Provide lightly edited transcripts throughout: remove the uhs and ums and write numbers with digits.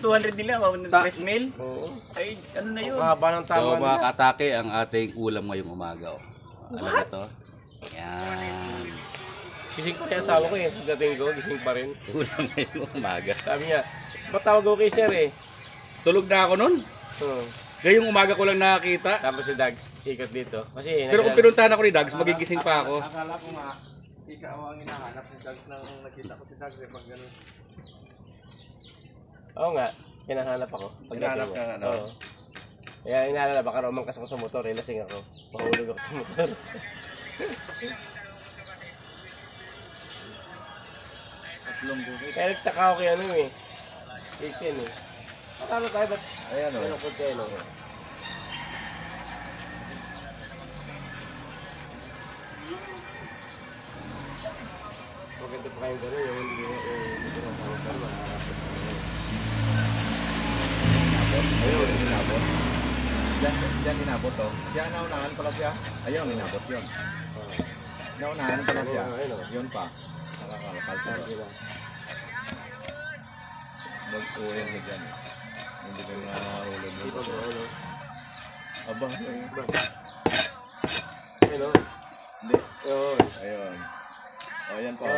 200 nila, 3 mil. Oo. Ay, ano na yun? Haba ng tama So mga nila. katake ang ating ulam ngayong umaga. Oh. Ano na to? Yan. Gising pa rin yung asawa ko eh. Pagdating ko, gising pa rin. Ulam ngayong umaga. Sabi niya, ba't tawag ko kay sir eh? Tulog na ako nun. Oo. Ngayong umaga ko lang nakakita. Tapos si Dags, ikot dito. Kasi, Pero kung pinuntahan ako ni Dags, magigising pa ako. Akala ko nga, ikaw ang hinahanap ni Dags nang nakita ko si Dags eh, pag gano'n. Oo nga, hinahanap ako. Hinahanap ka nga, no? Oo. Kaya inaalala, baka umangkas ako sa motor, eh, lasing ako. Mahulog ako sa motor. Kaya nagtaka ako kay ano eh. Ikin eh. Akala tayo ba't? Ayan o. Ano ko tayo no? Maganda pa kayong gano'n, yung hindi ko na pangkal, Ayun, inabot. Diyan inabot o. Siya naunahan pala siya. Ayun, inabot yun. Naunahan pala siya. Yun pa. Nakakalakal siya. Mag-uwi niya dyan. Hindi ko na ulog Di ba mo. bro, ano? Aba, Ano? hindi. Yun. Ayun. O, yan pa. O,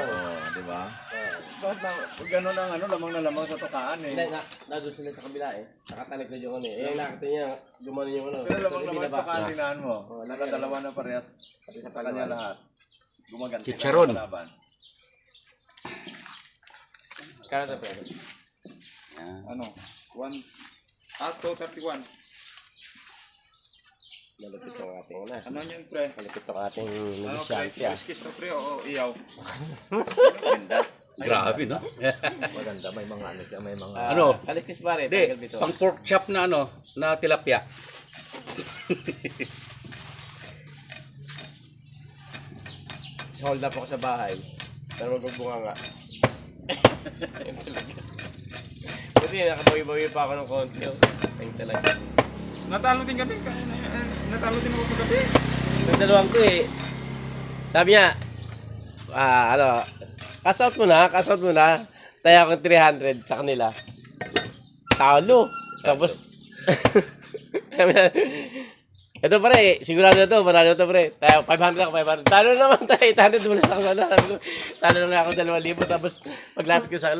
di ba? Bakit na, pag gano'n ang ano, lamang na lamang sa tukaan eh. Hindi, nandun sila sa kabila eh. Nakatalikod yung ano eh. Eh, nakita niya, gumanon yung ano. Pero lamang Kasi naman binaba. sa tukaan, tinahan mo. Nakadalawa na parehas. Sa kanya lahat. Gumaganti. Chicharon. Kalaban. Kaya sa pera. Yan. Ano? 231. Malapit yung ating ano. Ano yun, pre? Malapit yung ating Ano, pre? negosyante ah. Kiss na, pre. Oo, iyaw. Grabe, no? Maganda. May mga ano siya. May mga... Ano? Kaliskis pare, Hindi, tanggal dito. pang pork chop na ano, na tilapia. Hold up ako sa bahay. Pero magbubunga nga. Ayun talaga. Kasi nakabawi-bawi pa ako ng konti. Oh. Ayun talaga. Natalo din kami. Natalo din ako kagabi. Yung dalawang ko eh. Sabi niya, cash out mo na. Tayo akong 300 sa kanila. Talo. Tapos, sabi niya, ito pare, sigurado na to, marano to pare. Tayo, 500 ako, 500. Talo naman tayo, 800 dumalas ako sana. Sabi ko, talo na nga ako 2,000. Tapos, paglapit ko sa